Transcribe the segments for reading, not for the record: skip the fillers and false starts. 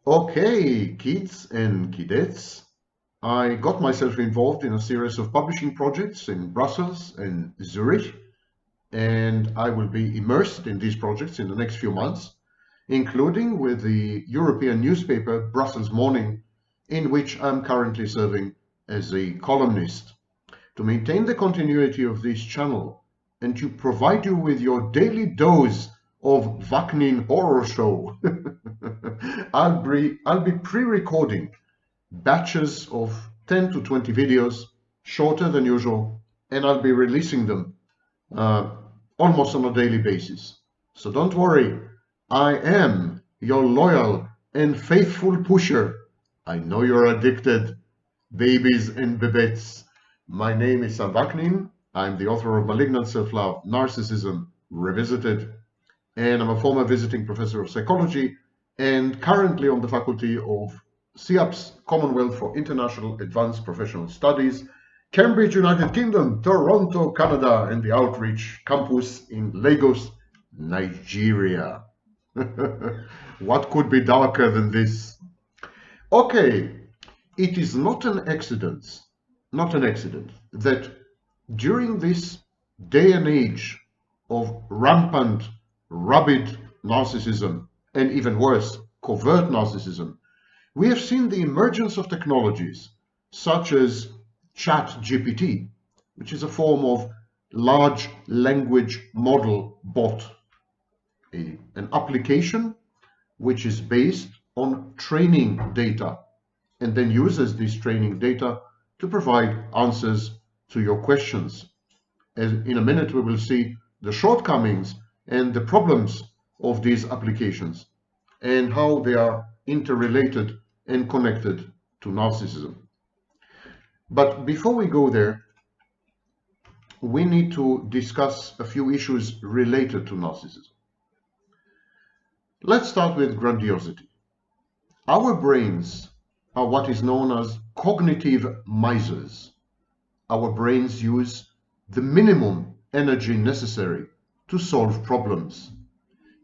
Okay, kids and kidettes, I got myself involved in a series of publishing projects in Brussels and Zurich, and I will be immersed in these projects in the next few months, including with the European newspaper Brussels Morning, in which I'm currently serving as a columnist. To maintain the continuity of this channel and to provide you with your daily dose of Vaknin horror show, I'll be pre-recording batches of 10 to 20 videos, shorter than usual, and I'll be releasing them uh, almost on a daily basis. So don't worry, I am your loyal and faithful pusher. I know you're addicted, babies and bebettes. My name is Sam Vaknin. I'm the author of Malignant Self-Love, Narcissism Revisited, and I'm a former visiting professor of psychology and currently on the faculty of CIAPS, Commonwealth for International Advanced Professional Studies, Cambridge, United Kingdom, Toronto, Canada, and the Outreach Campus in Lagos, Nigeria. What could be darker than this? Okay, it is not an accident, that during this day and age of rampant, rabid narcissism, and even worse, covert narcissism, we have seen the emergence of technologies such as ChatGPT, which is a form of large language model bot, an application which is based on training data and then uses this training data to provide answers to your questions. As in a minute, we will see the shortcomings and the problems of these applications and how they are interrelated and connected to narcissism. But before we go there, we need to discuss a few issues related to narcissism. Let's start with grandiosity. Our brains are what is known as cognitive misers. Our brains use the minimum energy necessary to solve problems.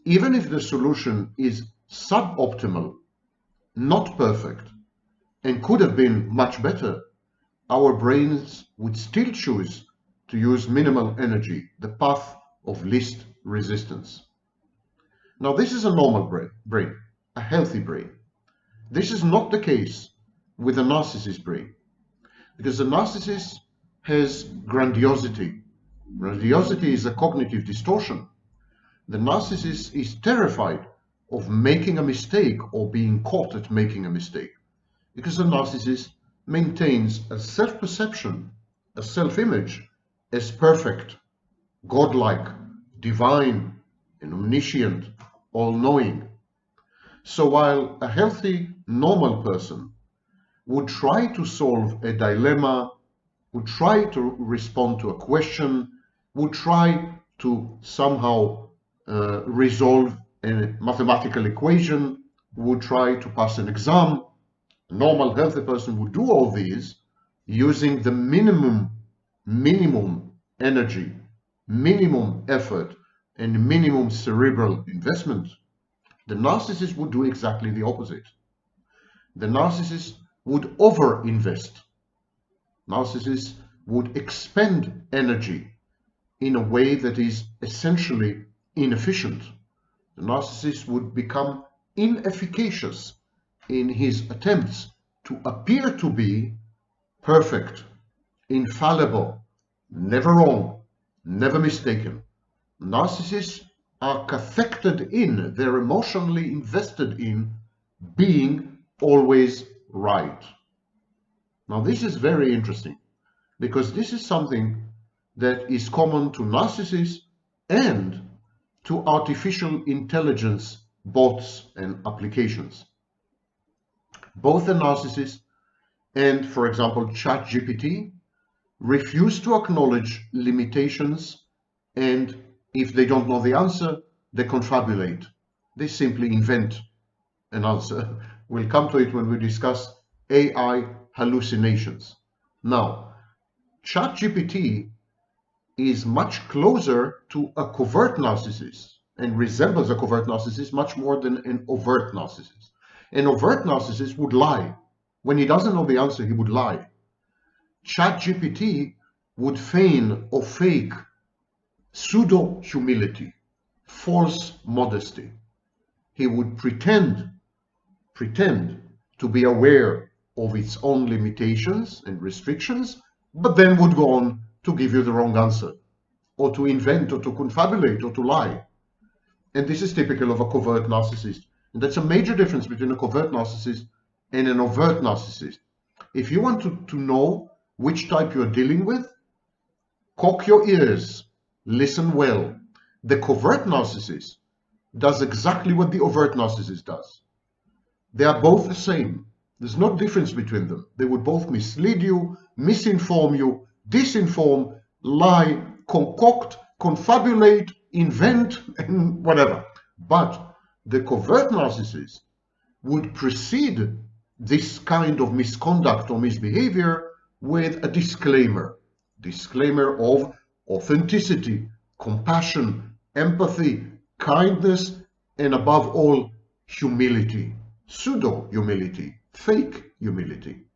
Even if the solution is suboptimal, not perfect, and could have been much better, our brains would still choose to use minimal energy, the path of least resistance. Now, this is a normal brain, a healthy brain. This is not the case with a narcissist brain, because the narcissist has grandiosity. Grandiosity is a cognitive distortion. The narcissist is terrified of making a mistake or being caught at making a mistake, because the narcissist maintains a self-perception, a self-image as perfect, godlike, divine, and omniscient, all-knowing. So while a healthy, normal person would try to solve a dilemma, would try to respond to a question, would try to somehow resolve a mathematical equation, would try to pass an exam, a normal, healthy person would do all these using the minimum energy, minimum effort, and minimum cerebral investment. The narcissist would do exactly the opposite. The narcissist would over-invest. Narcissists would expend energy in a way that is essentially inefficient. The narcissist would become inefficacious in his attempts to appear to be perfect, infallible, never wrong, never mistaken. Narcissists are cathected in, they're emotionally invested in being always right. Now, this is very interesting because this is something that is common to narcissists and to artificial intelligence bots and applications. Both the narcissist and, for example, ChatGPT refuse to acknowledge limitations, and if they don't know the answer, they confabulate. They simply invent an answer. We'll come to it when we discuss AI hallucinations. Now, ChatGPT is much closer to a covert narcissist and resembles a covert narcissist much more than an overt narcissist. An overt narcissist would lie. When he doesn't know the answer, he would lie. ChatGPT would feign or fake pseudo-humility, false modesty. He would pretend to be aware of its own limitations and restrictions, but then would go on to give you the wrong answer, or to invent, or to confabulate, or to lie. And this is typical of a covert narcissist. And that's a major difference between a covert narcissist and an overt narcissist. If you want to know which type you're dealing with, cock your ears, listen well. The covert narcissist does exactly what the overt narcissist does. They are both the same. There's no difference between them. They would both mislead you, misinform you, disinform, lie, concoct, confabulate, invent, and whatever. But the covert narcissist would precede this kind of misconduct or misbehavior with a disclaimer of authenticity, compassion, empathy, kindness, and above all, humility, pseudo-humility, fake humility.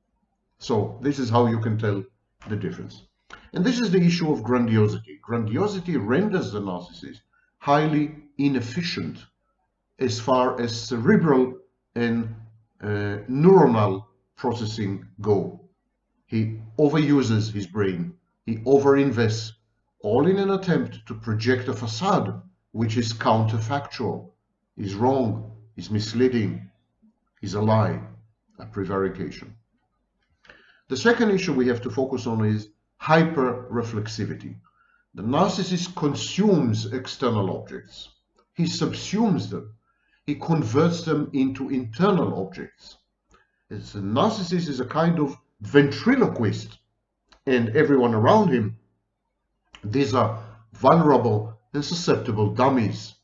So this is how you can tell the difference. And this is the issue of grandiosity. Grandiosity renders the narcissist highly inefficient as far as cerebral and neuronal processing go. He overuses his brain. He overinvests, all in an attempt to project a facade which is counterfactual, is wrong, is misleading, is a lie, a prevarication. The second issue we have to focus on is hyper-reflexivity. The narcissist consumes external objects. He subsumes them. He converts them into internal objects. The narcissist is a kind of ventriloquist, and everyone around him, these are vulnerable and susceptible dummies.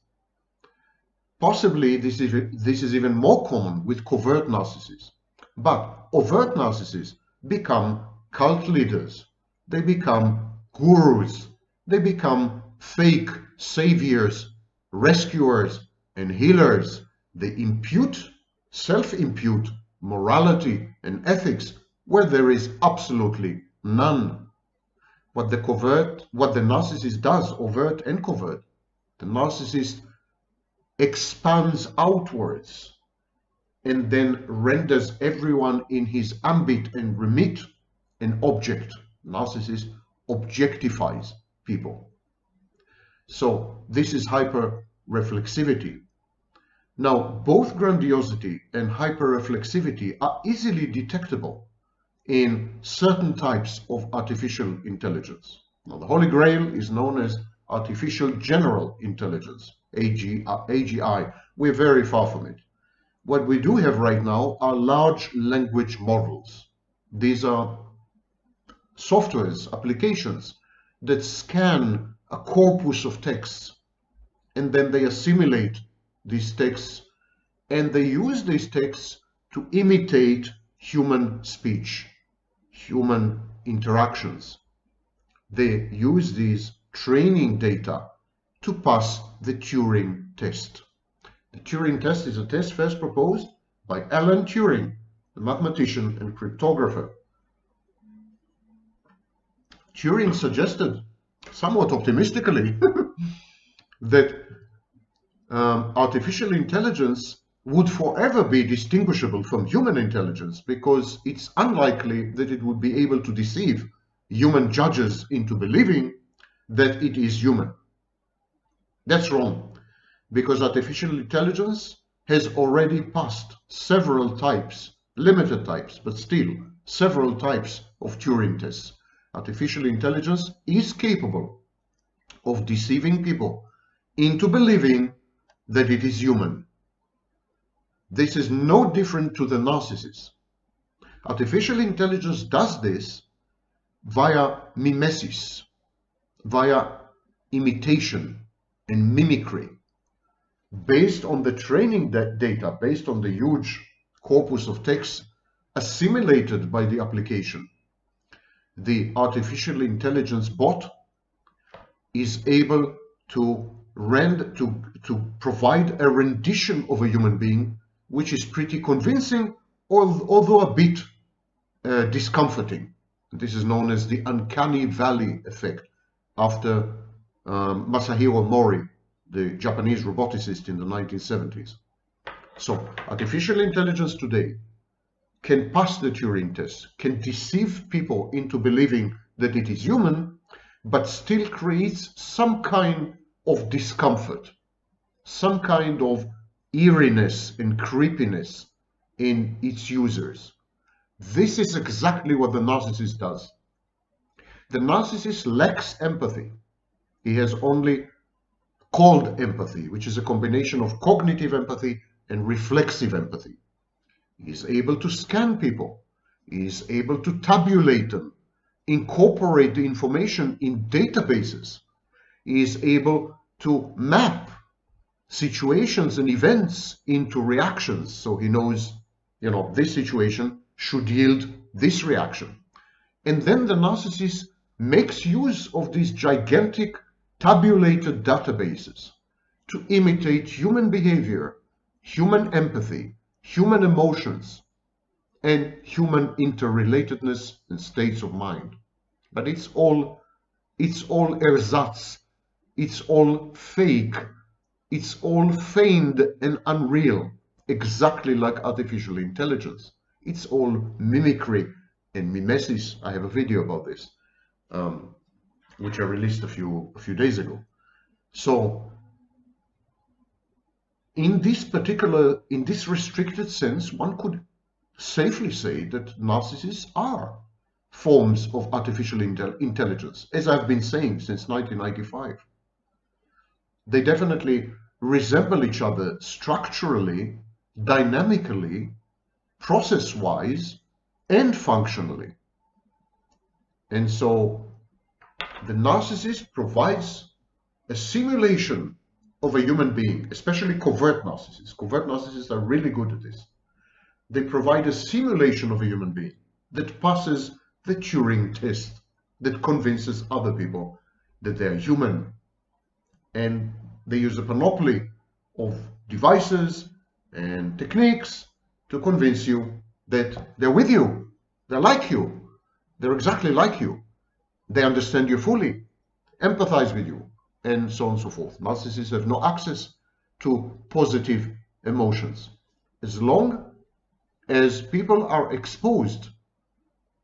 Possibly this is even more common with covert narcissists. But overt narcissists become cult leaders. They become gurus. They become fake saviors, rescuers, and healers. They self-impute morality and ethics where there is absolutely none. What the narcissist does, overt and covert, the narcissist expands outwards and then renders everyone in his ambit and remit an object. Narcissist objectifies people. So this is hyper-reflexivity. Now, both grandiosity and hyper-reflexivity are easily detectable in certain types of artificial intelligence. Now, the Holy Grail is known as artificial general intelligence, AGI. We're very far from it. What we do have right now are large language models. These are softwares, applications that scan a corpus of texts, and then they assimilate these texts, and they use these texts to imitate human speech, human interactions. They use these training data to pass the Turing test. The Turing test is a test first proposed by Alan Turing, the mathematician and cryptographer. Turing suggested, somewhat optimistically, that artificial intelligence would forever be distinguishable from human intelligence because it's unlikely that it would be able to deceive human judges into believing that it is human. That's wrong, because artificial intelligence has already passed several types, limited types, but still several types of Turing tests. Artificial intelligence is capable of deceiving people into believing that it is human. This is no different to the narcissist. Artificial intelligence does this via mimesis, via imitation and mimicry. Based on the training data, based on the huge corpus of text assimilated by the application, the artificial intelligence bot is able to provide a rendition of a human being which is pretty convincing, although a bit discomforting. This is known as the uncanny valley effect, after Masahiro Mori, the Japanese roboticist in the 1970s. So artificial intelligence today can pass the Turing test, can deceive people into believing that it is human, but still creates some kind of discomfort, some kind of eeriness and creepiness in its users. This is exactly what the narcissist does. The narcissist lacks empathy. He has only cold empathy, which is a combination of cognitive empathy and reflexive empathy. He is able to scan people. He is able to tabulate them, incorporate the information in databases. He is able to map situations and events into reactions. So he knows, this situation should yield this reaction. And then the narcissist makes use of these gigantic tabulated databases to imitate human behavior, human empathy, human emotions, and human interrelatedness and states of mind. But it's all ersatz, it's all fake, it's all feigned and unreal, exactly like artificial intelligence. It's all mimicry and mimesis. I have a video about this, which I released a few days ago. So in this restricted sense, one could safely say that narcissists are forms of artificial intelligence, as I've been saying since 1995. They definitely resemble each other structurally, dynamically, process-wise, and functionally. And so the narcissist provides a simulation of a human being, especially covert narcissists. Covert narcissists are really good at this. They provide a simulation of a human being that passes the Turing test, that convinces other people that they are human. And they use a panoply of devices and techniques to convince you that they're with you, they're like you, they're exactly like you, they understand you fully, empathize with you, and so on and so forth. Narcissists have no access to positive emotions. As long as people are exposed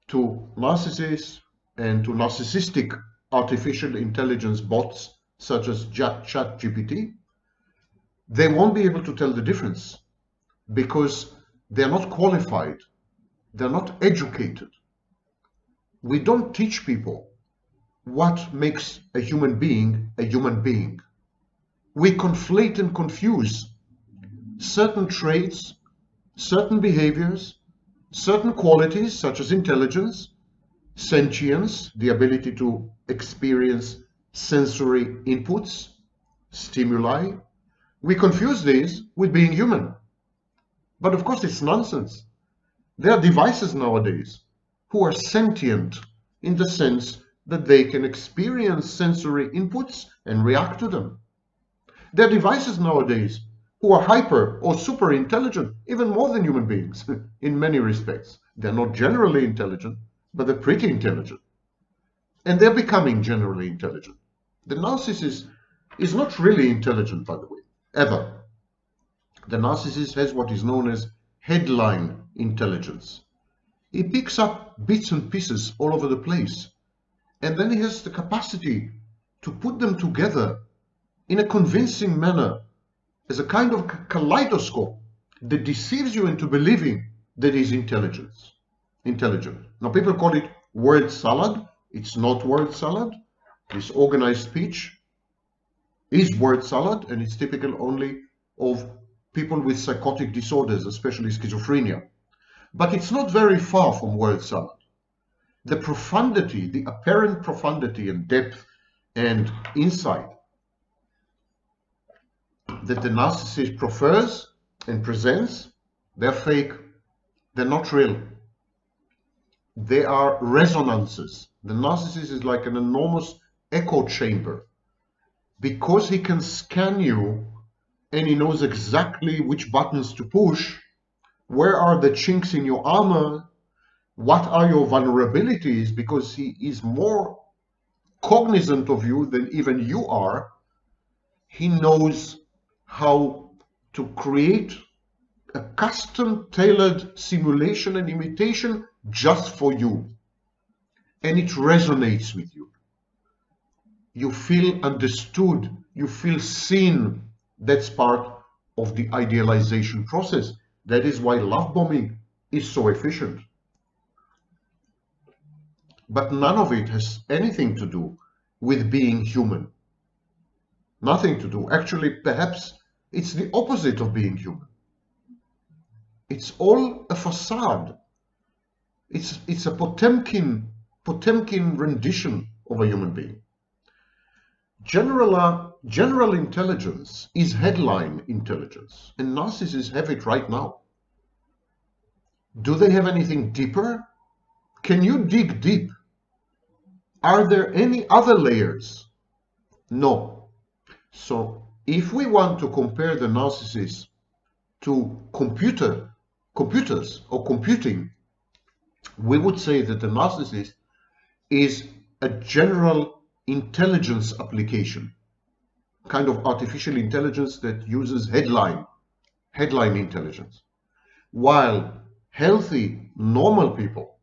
to narcissists and to narcissistic artificial intelligence bots such as ChatGPT, they won't be able to tell the difference because they're not qualified, they're not educated. We don't teach people what makes a human being a human being. We conflate and confuse certain traits, certain behaviors, certain qualities such as intelligence, sentience, the ability to experience sensory inputs, stimuli. We confuse these with being human. But of course it's nonsense. There are devices nowadays who are sentient in the sense that they can experience sensory inputs and react to them. There are devices nowadays who are hyper or super intelligent, even more than human beings in many respects. They're not generally intelligent, but they're pretty intelligent. And they're becoming generally intelligent. The narcissist is not really intelligent, by the way, ever. The narcissist has what is known as headline intelligence. He picks up bits and pieces all over the place, and then he has the capacity to put them together in a convincing manner as a kind of kaleidoscope that deceives you into believing that he's intelligent. Now people call it word salad. It's not word salad. This organized speech is word salad, and it's typical only of people with psychotic disorders, especially schizophrenia. But it's not very far from word salad. The profundity, the apparent profundity and depth and insight that the narcissist prefers and presents, they're fake, they're not real. They are resonances. The narcissist is like an enormous echo chamber. Because he can scan you and he knows exactly which buttons to push, where are the chinks in your armor, what are your vulnerabilities, because he is more cognizant of you than even you are. He knows how to create a custom tailored simulation and imitation just for you. And it resonates with you. You feel understood, you feel seen. That's part of the idealization process. That is why love bombing is so efficient. But none of it has anything to do with being human. Nothing to do. Actually, perhaps it's the opposite of being human. It's all a facade. It's a Potemkin rendition of a human being. General intelligence is headline intelligence, and narcissists have it right now. Do they have anything deeper? Can you dig deep? Are there any other layers? No. So if we want to compare the narcissist to computers or computing, we would say that the narcissist is a general intelligence application, kind of artificial intelligence that uses headline intelligence. While healthy, normal people,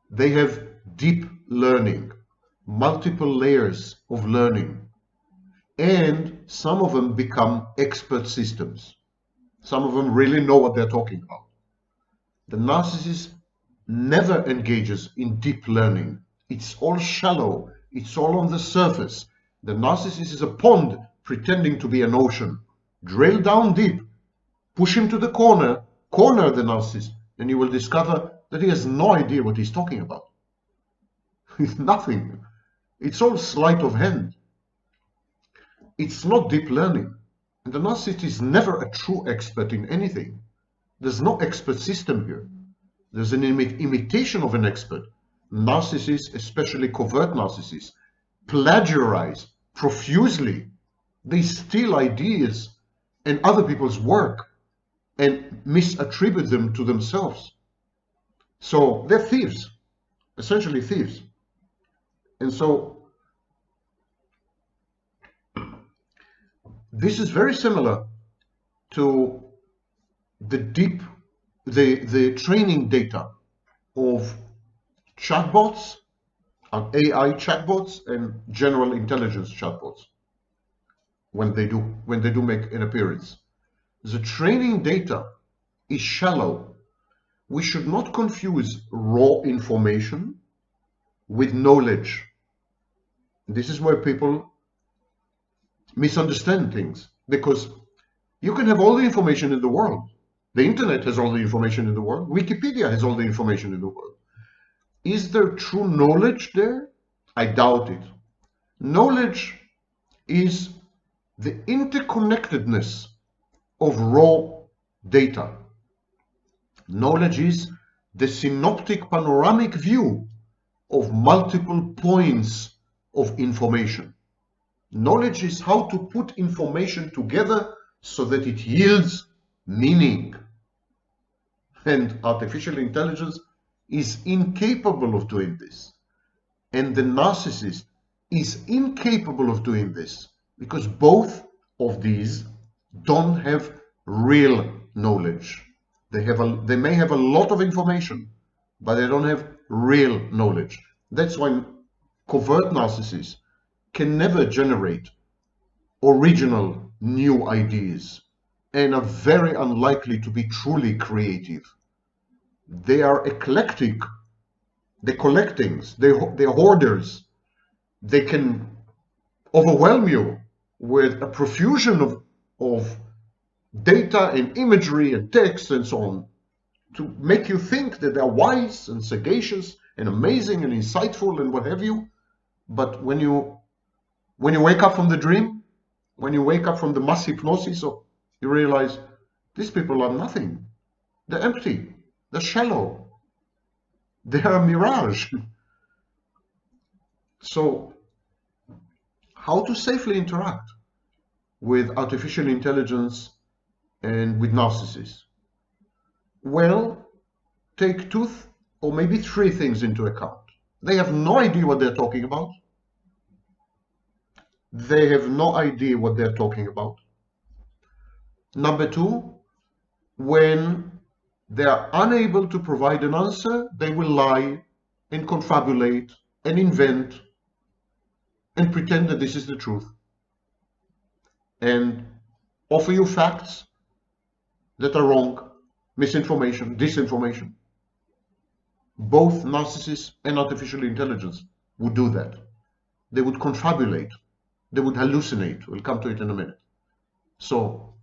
they have deep learning, multiple layers of learning, and some of them become expert systems. Some of them really know what they're talking about. The narcissist never engages in deep learning. It's all shallow. It's all on the surface. The narcissist is a pond pretending to be an ocean. Drill down deep. Push him to the corner the narcissist, and you will discover that he has no idea what he's talking about. It's nothing. It's all sleight of hand. It's not deep learning. And the narcissist is never a true expert in anything. There's no expert system here. There's an imitation of an expert. Narcissists, especially covert narcissists, plagiarize profusely. They steal ideas and other people's work and misattribute them to themselves. So they're thieves, essentially thieves. And so this is very similar to the training data of chatbots, AI chatbots, and general intelligence chatbots when they do make an appearance. The training data is shallow. We should not confuse raw information with knowledge. This is where people misunderstand things, because you can have all the information in the world. The internet has all the information in the world. Wikipedia has all the information in the world. Is there true knowledge there? I doubt it. Knowledge is the interconnectedness of raw data. Knowledge is the synoptic panoramic view of multiple points of information. Knowledge is how to put information together so that it yields meaning. And artificial intelligence is incapable of doing this. And the narcissist is incapable of doing this, because both of these don't have real knowledge. They may have a lot of information, but they don't have real knowledge. That's why covert narcissists can never generate original new ideas and are very unlikely to be truly creative. They are eclectic. They collect things. They're hoarders. They can overwhelm you with a profusion of data and imagery and text and so on to make you think that they're wise and sagacious and amazing and insightful and what have you. But when you wake up from the dream, when you wake up from the mass hypnosis, you realize these people are nothing. They're empty. They're shallow. They are a mirage. So how to safely interact? with artificial intelligence and with narcissists? Well, take two or maybe three things into account. They have no idea what they're talking about. They have no idea what they're talking about. Number two, when they are unable to provide an answer, they will lie and confabulate and invent and pretend that this is the truth and offer you facts that are wrong, misinformation, disinformation. Both narcissists and artificial intelligence would do that. They would confabulate. They would hallucinate. We'll come to it in a minute. So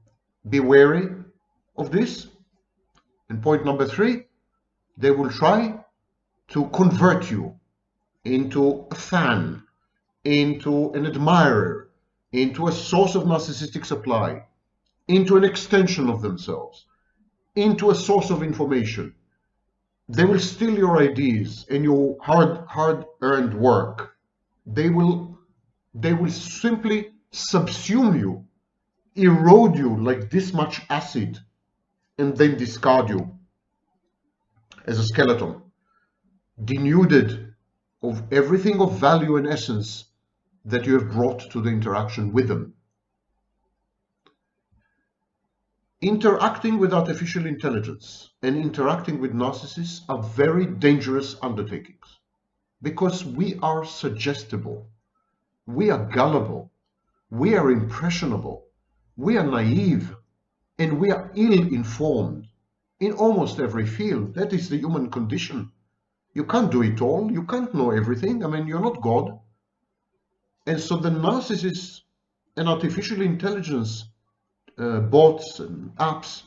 be wary of this. And point number three, they will try to convert you into a fan, into an admirer, into a source of narcissistic supply, into an extension of themselves, into a source of information. They will steal your ideas and your hard-earned work. They will simply subsume you, erode you like this much acid, and then discard you as a skeleton, denuded of everything of value and essence that you have brought to the interaction with them. Interacting with artificial intelligence and interacting with narcissists are very dangerous undertakings because we are suggestible, we are gullible, we are impressionable, we are naive, and we are ill-informed in almost every field. That is the human condition. You can't do it all, you can't know everything. I mean, you're not God. And so the narcissists and artificial intelligence bots and apps,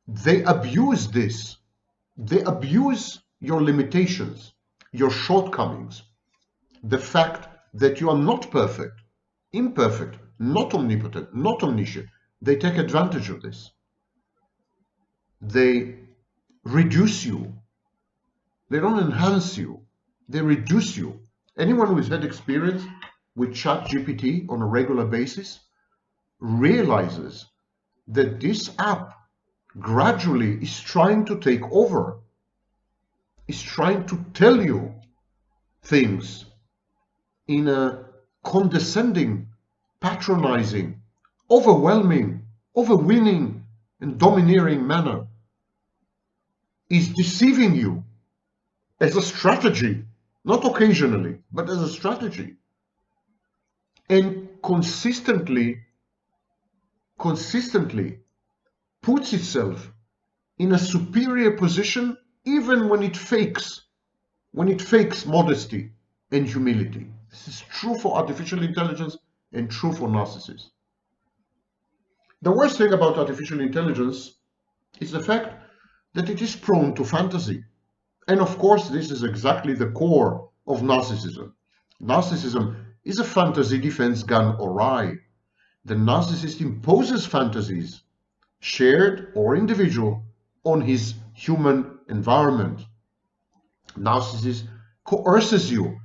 they abuse this. They abuse your limitations, your shortcomings, the fact that you are not perfect, imperfect, not omnipotent, not omniscient. They take advantage of this. They reduce you. They don't enhance you. They reduce you. Anyone who has had experience with ChatGPT on a regular basis realizes that this app gradually is trying to take over, is trying to tell you things in a condescending, patronizing, overwhelming, overweening, and domineering manner, is deceiving you as a strategy, not occasionally, but as a strategy, and consistently puts itself in a superior position even when it fakes modesty and humility. This is true for artificial intelligence and true for narcissists. The worst thing about artificial intelligence is the fact that it is prone to fantasy. And of course, this is exactly the core of narcissism. Narcissism is a fantasy defense gone awry. The narcissist imposes fantasies, shared or individual, on his human environment. Narcissist coerces you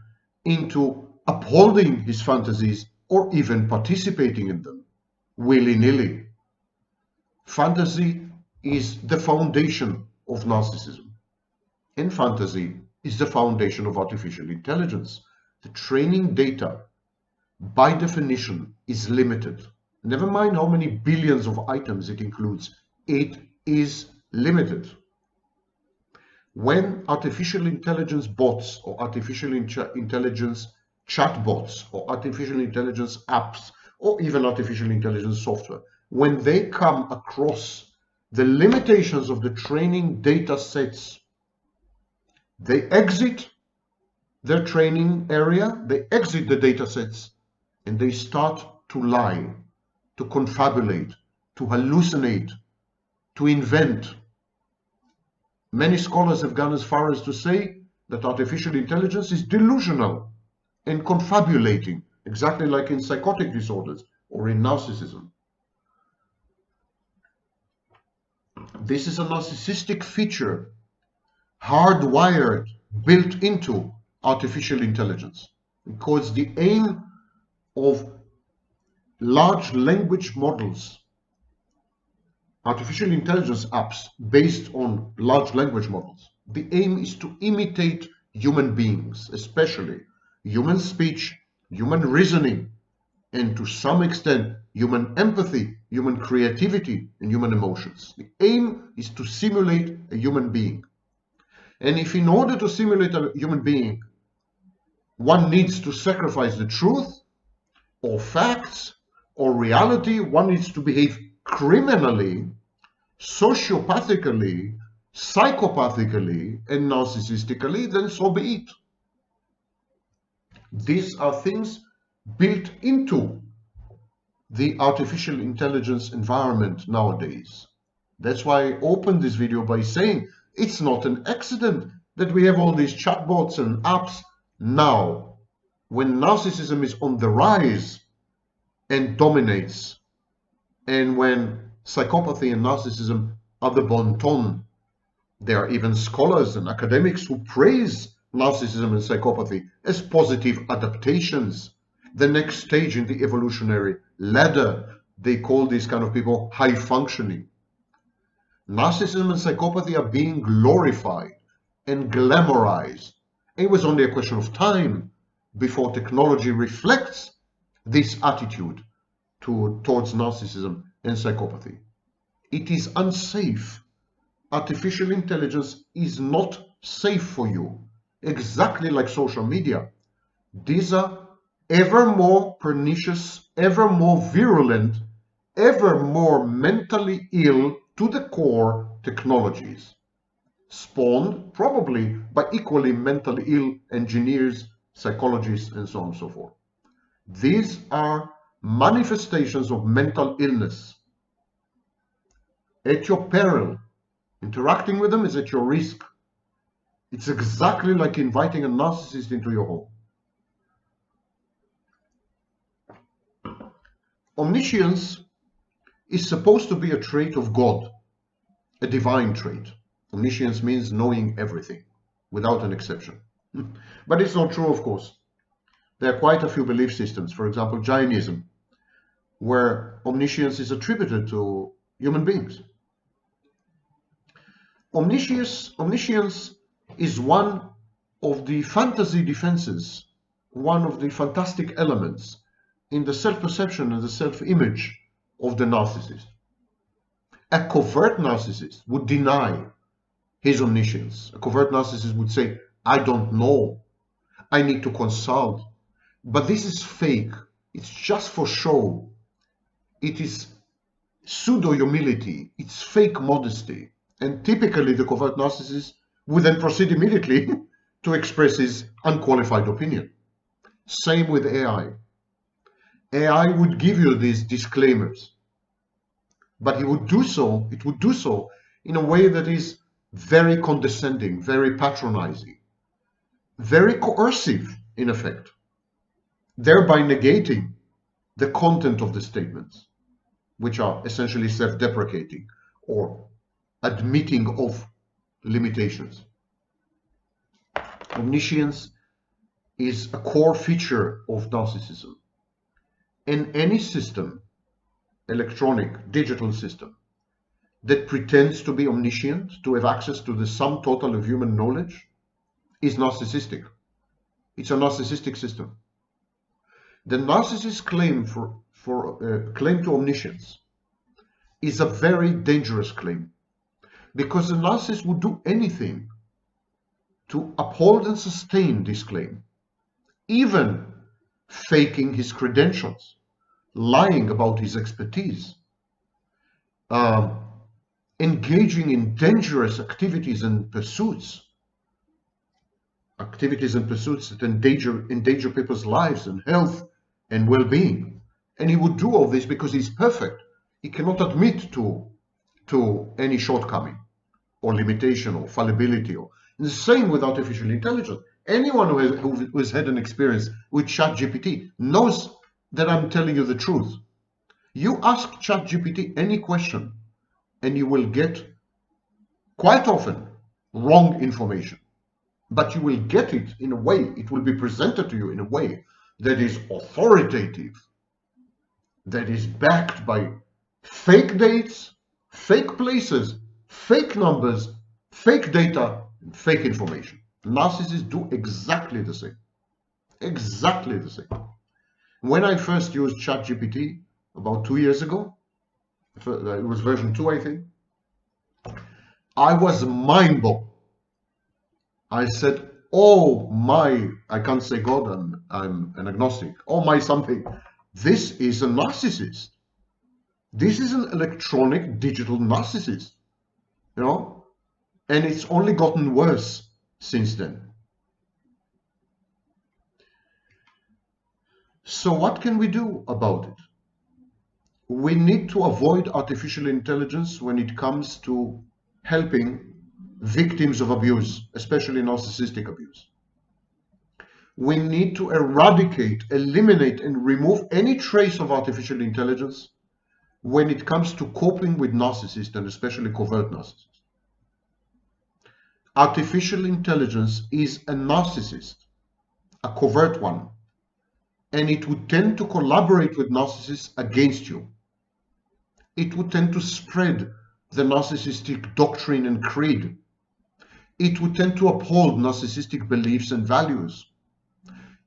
into upholding his fantasies or even participating in them, willy-nilly. Fantasy is the foundation of narcissism, and fantasy is the foundation of artificial intelligence. The training data, by definition, is limited. Never mind how many billions of items it includes, it is limited. When artificial intelligence bots or artificial intelligence chatbots or artificial intelligence apps or even artificial intelligence software, when they come across the limitations of the training data sets, they exit their training area, they exit the data sets, and they start to lie, to confabulate, to hallucinate, to invent. Many scholars have gone as far as to say that artificial intelligence is delusional and confabulating, exactly like in psychotic disorders or in narcissism. This is a narcissistic feature, hardwired, built into artificial intelligence, because the aim of large language models, artificial intelligence apps based on large language models, the aim is to imitate human beings, especially human speech, human reasoning, and to some extent human empathy, human creativity, and human emotions. The aim is to simulate a human being. And if in order to simulate a human being, one needs to sacrifice the truth or facts or reality, one needs to behave criminally, sociopathically, psychopathically, and narcissistically, then so be it. These are things built into the artificial intelligence environment nowadays. That's why I opened this video by saying it's not an accident that we have all these chatbots and apps now, when narcissism is on the rise and dominates, and when psychopathy and narcissism are the bon ton. There are even scholars and academics who praise narcissism and psychopathy as positive adaptations, the next stage in the evolutionary ladder. They call these kind of people high functioning. Narcissism and psychopathy are being glorified and glamorized. It was only a question of time before technology reflects this attitude towards narcissism and psychopathy. It is unsafe. Artificial intelligence is not safe for you, exactly like social media. These are ever more pernicious, ever more virulent, ever more mentally ill to the core technologies, spawned probably by equally mentally ill engineers, psychologists, and so on and so forth. These are manifestations of mental illness. At your peril. Interacting with them is at your risk. It's exactly like inviting a narcissist into your home. Omniscience is supposed to be a trait of God, a divine trait. Omniscience means knowing everything, without an exception. But it's not true, of course. There are quite a few belief systems, for example, Jainism, where omniscience is attributed to human beings. Omniscience is one of the fantasy defenses, one of the fantastic elements in the self-perception and the self-image of the narcissist. A covert narcissist would deny his omniscience. A covert narcissist would say, I don't know, I need to consult. But this is fake. It's just for show. It is pseudo-humility. It's fake modesty. And typically the covert narcissist would then proceed immediately to express his unqualified opinion. Same with AI. AI would give you these disclaimers, but it would do so in a way that is very condescending, very patronizing, very coercive in effect, thereby negating the content of the statements, which are essentially self-deprecating or admitting of limitations. Omniscience is a core feature of narcissism. In any system, electronic, digital system, that pretends to be omniscient, to have access to the sum total of human knowledge, is narcissistic. It's a narcissistic system. The narcissist's claim claim to omniscience is a very dangerous claim, because the narcissist would do anything to uphold and sustain this claim, even faking his credentials, lying about his expertise, engaging in dangerous activities and pursuits that endanger people's lives and health and well-being. And he would do all this because he's perfect. He cannot admit to any shortcoming or limitation or fallibility. And the same with artificial intelligence. Anyone who has had an experience with ChatGPT knows that I'm telling you the truth. You ask ChatGPT any question and you will get, quite often, wrong information. But you will get it in a way, it will be presented to you in a way that is authoritative, that is backed by fake dates, fake places, fake numbers, fake data, and fake information. Narcissists do exactly the same. Exactly the same. When I first used ChatGPT about 2 years ago, it was version 2, I think, I was mind-blown. I said, oh my, I can't say God, I'm an agnostic. Oh my something. This is a narcissist. This is an electronic digital narcissist, you know, and it's only gotten worse since then. So what can we do about it? We need to avoid artificial intelligence when it comes to helping victims of abuse, especially narcissistic abuse. We need to eradicate, eliminate, and remove any trace of artificial intelligence when it comes to coping with narcissists, and especially covert narcissists. Artificial intelligence is a narcissist, a covert one, and it would tend to collaborate with narcissists against you. It would tend to spread the narcissistic doctrine and creed. It would tend to uphold narcissistic beliefs and values.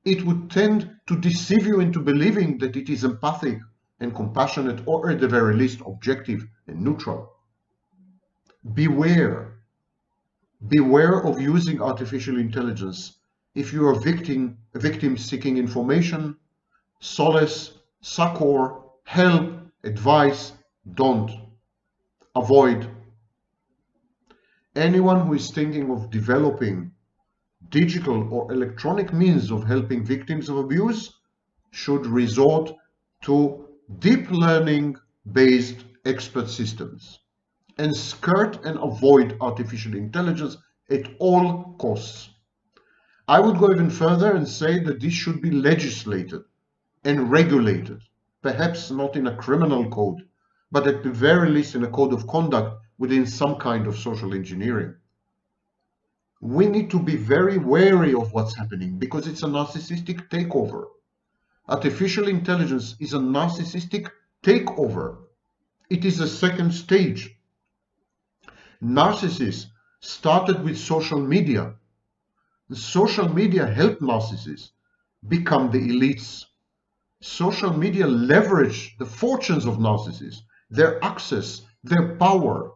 It would tend to deceive you into believing that it is empathic and compassionate, or at the very least objective and neutral. Beware. Beware of using artificial intelligence if you are a victim seeking information, solace, succor, help, advice. Don't. Avoid. Anyone who is thinking of developing digital or electronic means of helping victims of abuse should resort to deep learning based expert systems and skirt and avoid artificial intelligence at all costs. I would go even further and say that this should be legislated and regulated, perhaps not in a criminal code, but at the very least in a code of conduct within some kind of social engineering. We need to be very wary of what's happening because it's a narcissistic takeover. Artificial intelligence is a narcissistic takeover. It is a second stage. Narcissists started with social media. Social media helped narcissists become the elites. Social media leverage the fortunes of narcissists, their access, their power,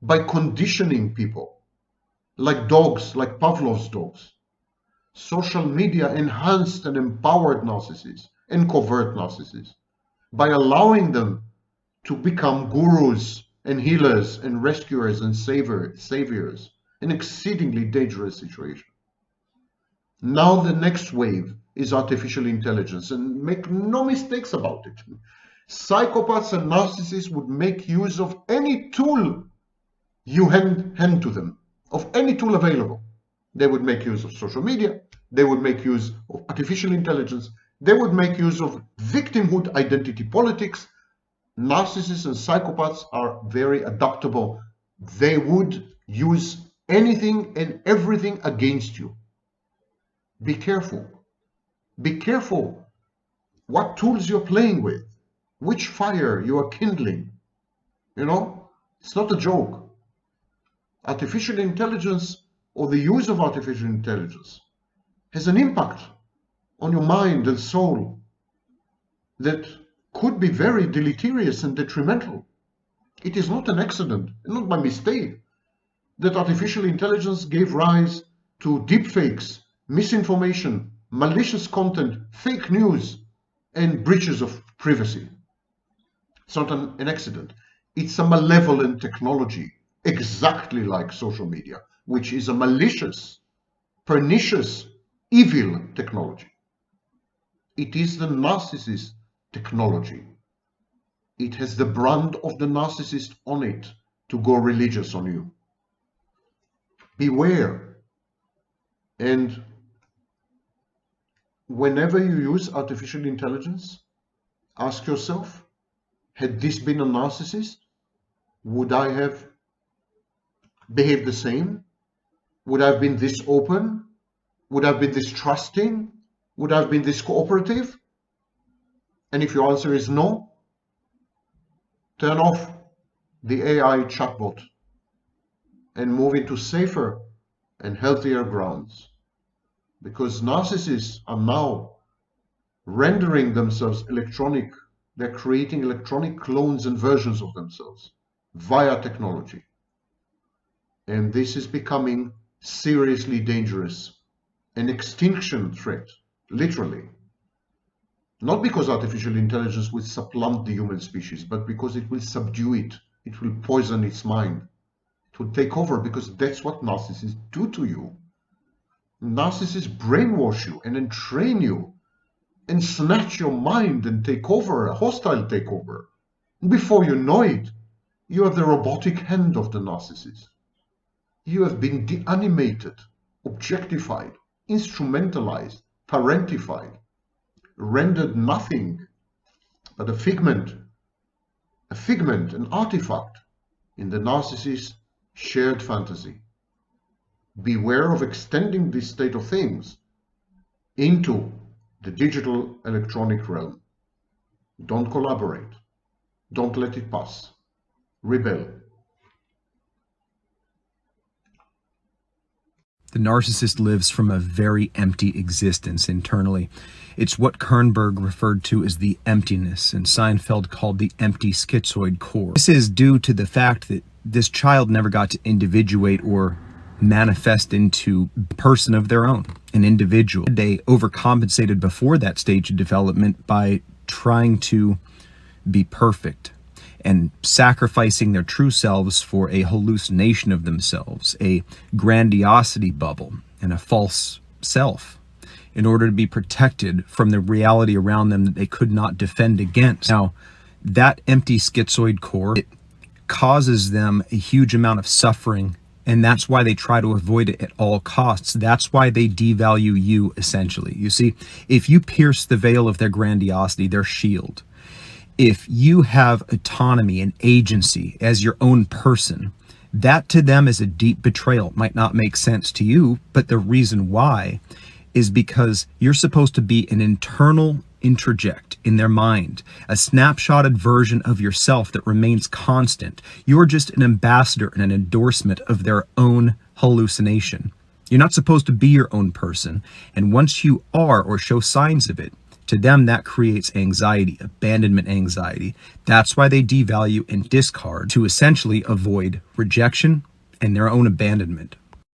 by conditioning people, like dogs, like Pavlov's dogs. Social media enhanced and empowered narcissists and covert narcissists by allowing them to become gurus and healers and rescuers and saviors, an exceedingly dangerous situation. Now the next wave is artificial intelligence, and make no mistakes about it. Psychopaths and narcissists would make use of any tool you hand to them, of any tool available. They would make use of social media, they would make use of artificial intelligence, they would make use of victimhood identity politics. Narcissists and psychopaths are very adaptable. They would use anything and everything against you. Be careful. Be careful what tools you're playing with, which fire you are kindling. You know, it's not a joke. Artificial intelligence, or the use of artificial intelligence, has an impact on your mind and soul that could be very deleterious and detrimental. It is not an accident, not by mistake, that artificial intelligence gave rise to deepfakes, misinformation, malicious content, fake news, and breaches of privacy. It's not an accident. It's a malevolent technology, exactly like social media, which is a malicious, pernicious, evil technology. It is the narcissist technology. It has the brand of the narcissist on it to go religious on you. Beware. And whenever you use artificial intelligence, ask yourself, had this been a narcissist, would I have behaved the same? Would I have been this open? Would I have been this trusting? Would I have been this cooperative? And if your answer is no, turn off the AI chatbot and move into safer and healthier grounds. Because narcissists are now rendering themselves electronic. They're creating electronic clones and versions of themselves via technology. And this is becoming seriously dangerous, an extinction threat, literally. Not because artificial intelligence will supplant the human species, but because it will subdue it. It will poison its mind. It will take over, because that's what narcissists do to you. Narcissists brainwash you and entrain you and snatch your mind and take over, a hostile takeover. Before you know it, you are the robotic hand of the narcissist. You have been deanimated, objectified, instrumentalized, parentified, rendered nothing but a figment, an artifact in the narcissist's shared fantasy. Beware of extending this state of things into the digital electronic realm. Don't collaborate. Don't let it pass. Rebel. The narcissist lives from a very empty existence internally. It's what Kernberg referred to as the emptiness, and Seinfeld called the empty schizoid core. This is due to the fact that this child never got to individuate or manifest into a person of their own, an individual. They overcompensated before that stage of development by trying to be perfect and sacrificing their true selves for a hallucination of themselves, a grandiosity bubble, and a false self, in order to be protected from the reality around them that they could not defend against. Now, that empty schizoid core, it causes them a huge amount of suffering, and that's why they try to avoid it at all costs. That's why they devalue you, essentially. You see, if you pierce the veil of their grandiosity, their shield, if you have autonomy and agency as your own person, that to them is a deep betrayal. It might not make sense to you, but the reason why is because you're supposed to be an internal interject in their mind, a snapshotted version of yourself that remains constant. You're just an ambassador and an endorsement of their own hallucination. You're not supposed to be your own person, and once you are or show signs of it, to them, that creates anxiety, abandonment anxiety. That's why they devalue and discard, to essentially avoid rejection and their own abandonment.